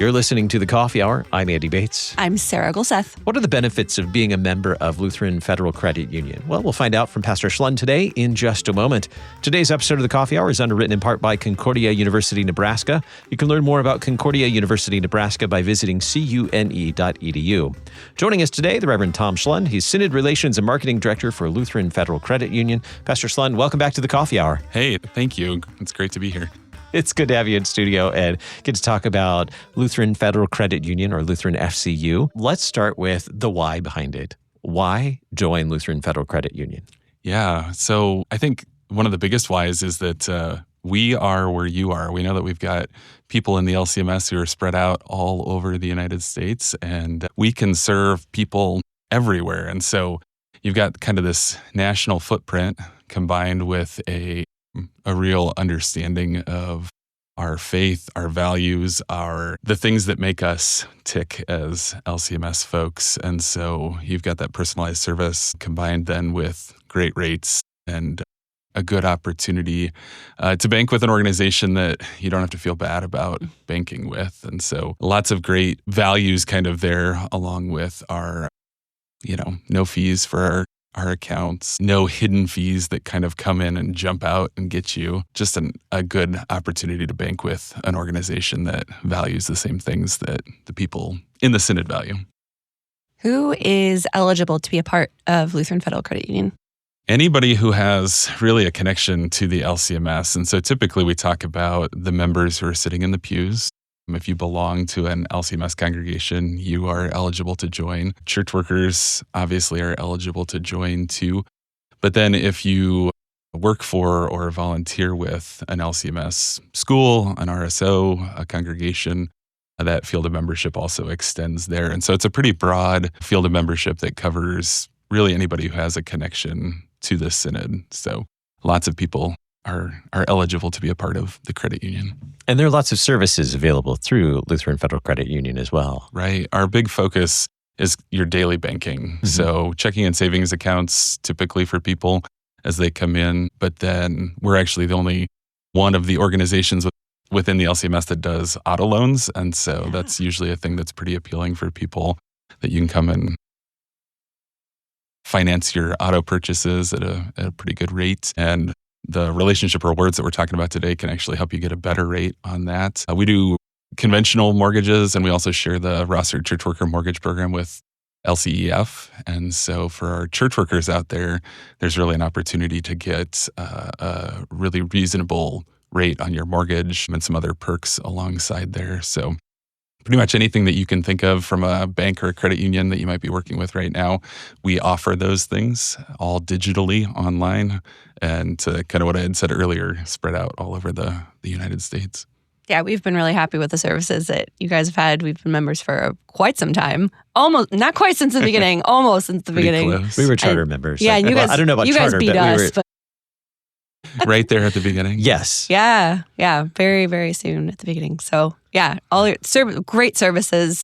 You're listening to The Coffee Hour. I'm Andy Bates. I'm Sarah Gulseth. What are the benefits of being a member of Lutheran Federal Credit Union? Well, we'll find out from Pastor Schlund today in just a moment. Today's episode of The Coffee Hour is underwritten in part by Concordia University, Nebraska. You can learn more about Concordia University, Nebraska by visiting cune.edu. Joining us today, the Reverend Tom Schlund. He's Synod Relations and Marketing Director for Lutheran Federal Credit Union. Pastor Schlund, welcome back to The Coffee Hour. Hey, thank you. It's great to be here. It's good to have you in studio and get to talk about Lutheran Federal Credit Union or LutheranFCU. Let's start with the why behind it. Why join Lutheran Federal Credit Union? Yeah, so I think one of the biggest whys is that we are where you are. We know that we've got people in the LCMS who are spread out all over the United States, and we can serve people everywhere. And so you've got kind of this national footprint combined with a real understanding of our faith, our values, the things that make us tick as LCMS folks. And so you've got that personalized service combined then with great rates and a good opportunity to bank with an organization that you don't have to feel bad about banking with. And so lots of great values kind of there, along with our, no fees for our accounts, no hidden fees that kind of come in and jump out and get you. Just a good opportunity to bank with an organization that values the same things that the people in the Synod value. Who is eligible to be a part of Lutheran Federal Credit Union? Anybody who has really a connection to the LCMS. And so typically we talk about the members who are sitting in the pews. If you belong to an LCMS congregation, you are eligible to join. Church workers obviously are eligible to join too. But then if you work for or volunteer with an LCMS school, an RSO, a congregation, that field of membership also extends there. And so it's a pretty broad field of membership that covers really anybody who has a connection to the Synod. So lots of people are eligible to be a part of the credit union. And there are lots of services available through Lutheran Federal Credit Union as well. Right. Our big focus is your daily banking. Mm-hmm. So checking and savings accounts typically for people as they come in. But then we're actually the only one of the organizations within the LCMS that does auto loans. And so that's usually a thing that's pretty appealing for people, that you can come and finance your auto purchases at a pretty good rate. And the relationship rewards that we're talking about today can actually help you get a better rate on that. We do conventional mortgages, and we also share the rostered church worker mortgage program with LCEF. And so for our church workers out there, there's really an opportunity to get a really reasonable rate on your mortgage and some other perks alongside there. So pretty much anything that you can think of from a bank or a credit union that you might be working with right now, we offer those things all digitally online, and kind of what I had said earlier, spread out all over the United States. Yeah, we've been really happy with the services that you guys have had. We've been members for quite some time. Almost, not quite since the beginning, almost since the beginning. Close. We were charter members. Yeah, and you guys, I don't know about you charter, guys beat but us. Right there at the beginning? Yes. Yeah, very, very soon at the beginning. So yeah, all your great services.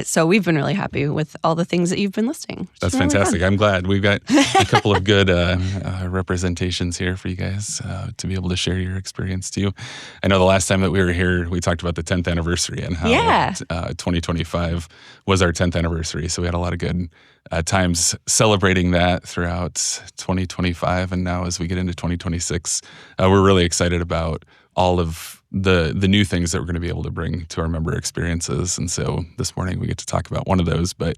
So we've been really happy with all the things that you've been listing. That's fantastic. I'm glad. We've got a couple of good representations here for you guys to be able to share your experience too. I know the last time that we were here, we talked about the 10th anniversary and how 2025 was our 10th anniversary. So we had a lot of good times celebrating that throughout 2025. And now as we get into 2026, we're really excited about all of the new things that we're going to be able to bring to our member experiences. And so this morning we get to talk about one of those, but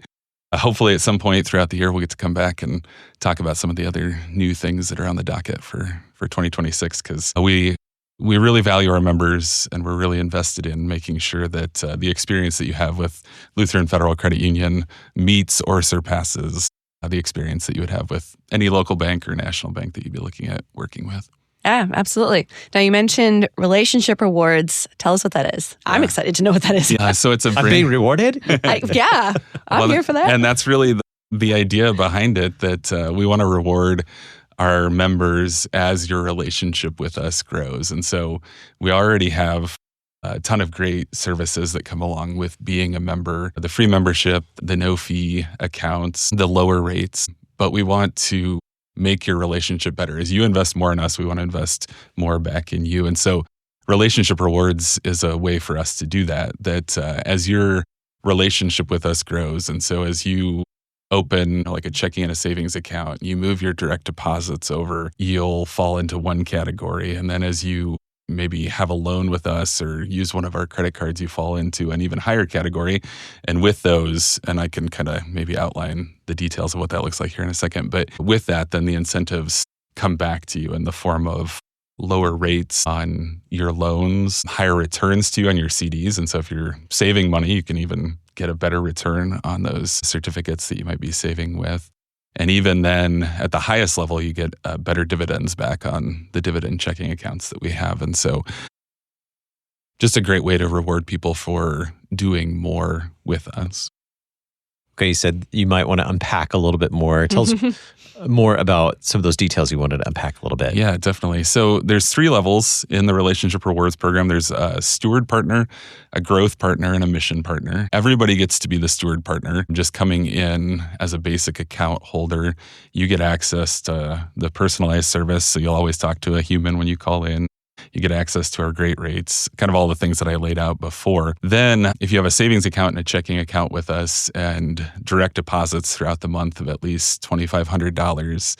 hopefully at some point throughout the year, we'll get to come back and talk about some of the other new things that are on the docket for 2026, because we really value our members, and we're really invested in making sure that the experience that you have with Lutheran Federal Credit Union meets or surpasses the experience that you would have with any local bank or national bank that you'd be looking at working with. Yeah, absolutely. Now, you mentioned relationship rewards. Tell us what that is. Yeah. I'm excited to know what that is. Yeah, so it's I'm being rewarded? I'm here for that. And that's really the idea behind it, that we want to reward our members as your relationship with us grows. And so we already have a ton of great services that come along with being a member, the free membership, the no fee accounts, the lower rates. But we want to make your relationship better. As you invest more in us, we want to invest more back in you. And so relationship rewards is a way for us to do that as your relationship with us grows. And so as you open like a checking and a savings account, you move your direct deposits over, you'll fall into one category. And then as you maybe have a loan with us or use one of our credit cards, you fall into an even higher category. And with those, and I can kind of maybe outline the details of what that looks like here in a second, but with that, then the incentives come back to you in the form of lower rates on your loans, higher returns to you on your CDs. And so if you're saving money, you can even get a better return on those certificates that you might be saving with. And even then, at the highest level, you get better dividends back on the dividend checking accounts that we have. And so just a great way to reward people for doing more with us. Okay, you said you might want to unpack a little bit more. Tell us more about some of those details you wanted to unpack a little bit. Yeah, definitely. So there's 3 levels in the Relationship Rewards program. There's a steward partner, a growth partner, and a mission partner. Everybody gets to be the steward partner. Just coming in as a basic account holder, you get access to the personalized service. So you'll always talk to a human when you call in. You get access to our great rates, kind of all the things that I laid out before. Then if you have a savings account and a checking account with us and direct deposits throughout the month of at least $2,500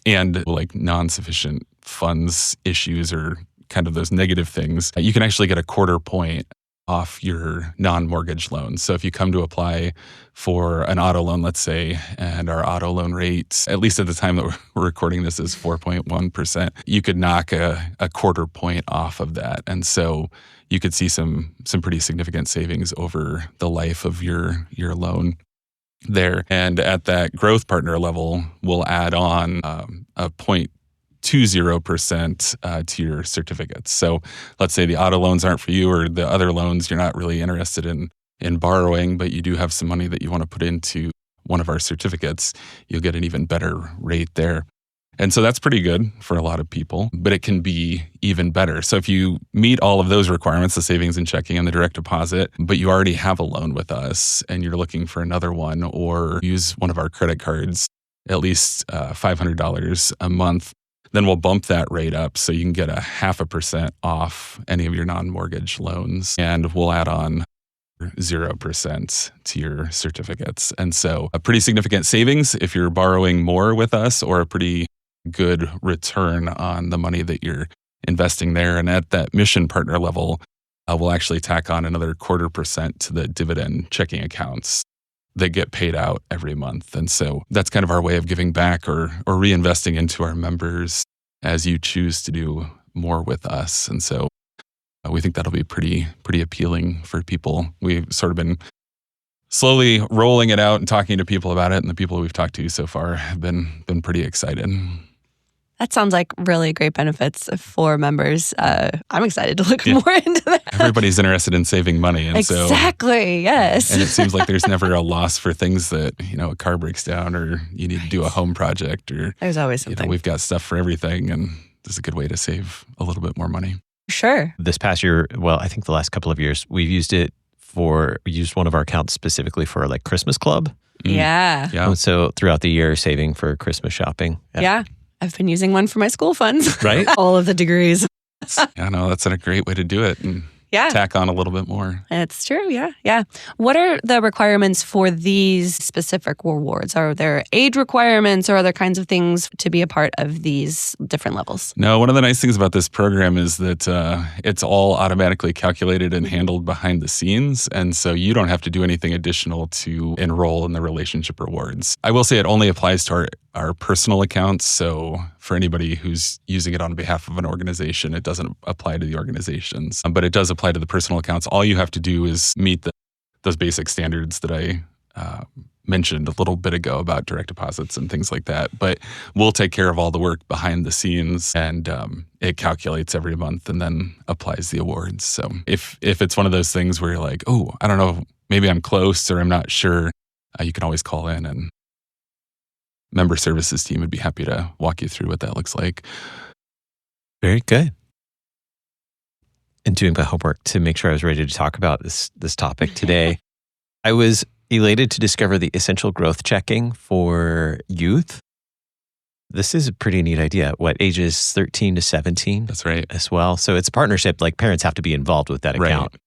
and like non-sufficient funds issues or kind of those negative things, you can actually get a 1/4 point off your non-mortgage loans. So if you come to apply for an auto loan, let's say, and our auto loan rate, at least at the time that we're recording this, is 4.1%, you could knock a 1/4 point off of that. And so you could see some pretty significant savings over the life of your loan there. And at that growth partner level, we'll add on a 0.20% to your certificates. So let's say the auto loans aren't for you, or the other loans you're not really interested in borrowing, but you do have some money that you want to put into one of our certificates, you'll get an even better rate there. And so that's pretty good for a lot of people, but it can be even better. So if you meet all of those requirements, the savings and checking and the direct deposit, but you already have a loan with us and you're looking for another one, or use one of our credit cards, at least $500 a month, then we'll bump that rate up so you can get a 0.5% off any of your non-mortgage loans. And we'll add on 0% to your certificates. And so a pretty significant savings if you're borrowing more with us, or a pretty good return on the money that you're investing there. And at that mission partner level, we'll actually tack on another 0.25% to the dividend checking accounts that get paid out every month. And so that's kind of our way of giving back or reinvesting into our members as you choose to do more with us. And so we think that'll be pretty appealing for people. We've sort of been slowly rolling it out and talking to people about it, and the people we've talked to so far have been pretty excited. That sounds like really great benefits for members. I'm excited to look more into that. Everybody's interested in saving money. And exactly, yes. And it seems like there's never a loss for things that, a car breaks down or you need to do a home project, or there's always something. We've got stuff for everything, and this is a good way to save a little bit more money. Sure. This past year, well, I think the last couple of years, we used one of our accounts specifically for like Christmas club. Yeah. And so throughout the year, saving for Christmas shopping. Yeah. I've been using one for my school funds. Right? All of the degrees. Yeah, no, that's a great way to do it. And tack on a little bit more. It's true, yeah. What are the requirements for these specific rewards? Are there age requirements or other kinds of things to be a part of these different levels? No, one of the nice things about this program is that it's all automatically calculated and handled behind the scenes. And so you don't have to do anything additional to enroll in the relationship rewards. I will say it only applies to our personal accounts. So for anybody who's using it on behalf of an organization, it doesn't apply to the organizations, but it does apply to the personal accounts. All you have to do is meet those basic standards that I mentioned a little bit ago about direct deposits and things like that. But we'll take care of all the work behind the scenes, and it calculates every month and then applies the awards. So if it's one of those things where you're like, oh, I don't know, maybe I'm close or I'm not sure, you can always call in, and member services team would be happy to walk you through what that looks like. Very good. And doing my homework to make sure I was ready to talk about this topic today, I was elated to discover the essential growth checking for youth. This is a pretty neat idea. What, ages 13 to 17? That's right. As well. So it's a partnership, like parents have to be involved with that account. Right.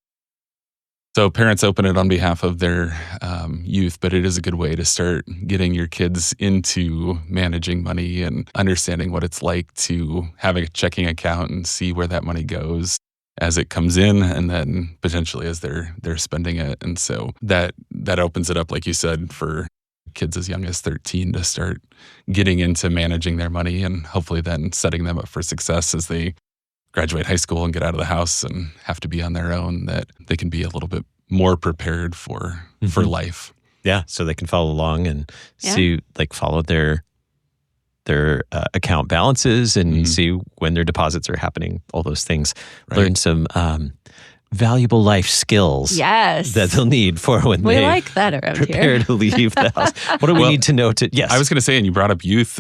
So parents open it on behalf of their youth, but it is a good way to start getting your kids into managing money and understanding what it's like to have a checking account and see where that money goes as it comes in and then potentially as they're spending it. And so that opens it up, like you said, for kids as young as 13 to start getting into managing their money and hopefully then setting them up for success as they graduate high school and get out of the house and have to be on their own, that they can be a little bit more prepared for life. Yeah, so they can follow along and see, like follow their account balances and see when their deposits are happening, all those things. Right. Learn some valuable life skills that they'll need for when we they like that around prepare here. to leave the house. What do we need to know to, yes. I was going to say, and you brought up youth,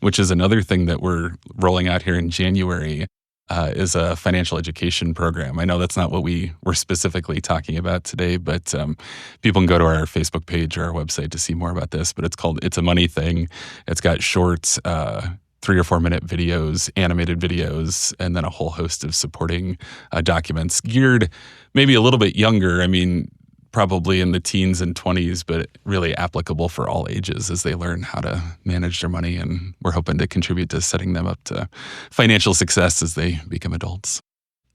which is another thing that we're rolling out here in January, is a financial education program. I know that's not what we were specifically talking about today, but people can go to our Facebook page or our website to see more about this. But it's called It's a Money Thing. It's got shorts, 3 or 4 minute videos, animated videos, and then a whole host of supporting documents geared maybe a little bit younger. I mean, probably in the teens and 20s, but really applicable for all ages as they learn how to manage their money. And we're hoping to contribute to setting them up to financial success as they become adults.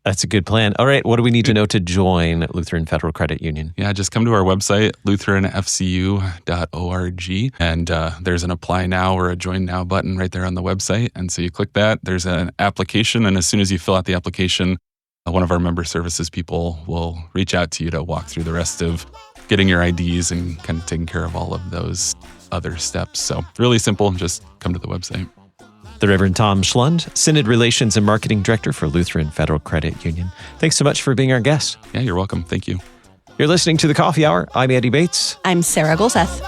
That's a good plan. All right. What do we need to know to join Lutheran Federal Credit Union? Yeah, just come to our website, LutheranFCU.org. And there's an apply now or a join now button right there on the website. And so you click that. There's an application. And as soon as you fill out the application, one of our member services people will reach out to you to walk through the rest of getting your IDs and kind of taking care of all of those other steps. So really simple. Just come to the website. The Reverend Tom Schlund, Synod Relations and Marketing Director for Lutheran Federal Credit Union. Thanks so much for being our guest. Yeah, you're welcome. Thank you. You're listening to The Coffee Hour. I'm Andy Bates. I'm Sarah Golseth.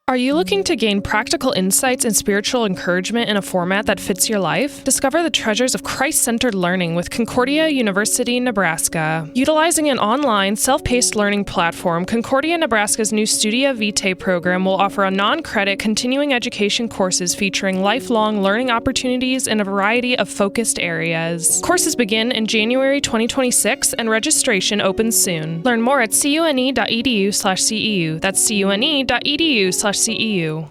Are you looking to gain practical insights and spiritual encouragement in a format that fits your life? Discover the treasures of Christ-centered learning with Concordia University, Nebraska. Utilizing an online, self-paced learning platform, Concordia Nebraska's new Studia Vitae program will offer a non-credit continuing education courses featuring lifelong learning opportunities in a variety of focused areas. Courses begin in January 2026 and registration opens soon. Learn more at cune.edu/CEU. That's cune.edu/CEU.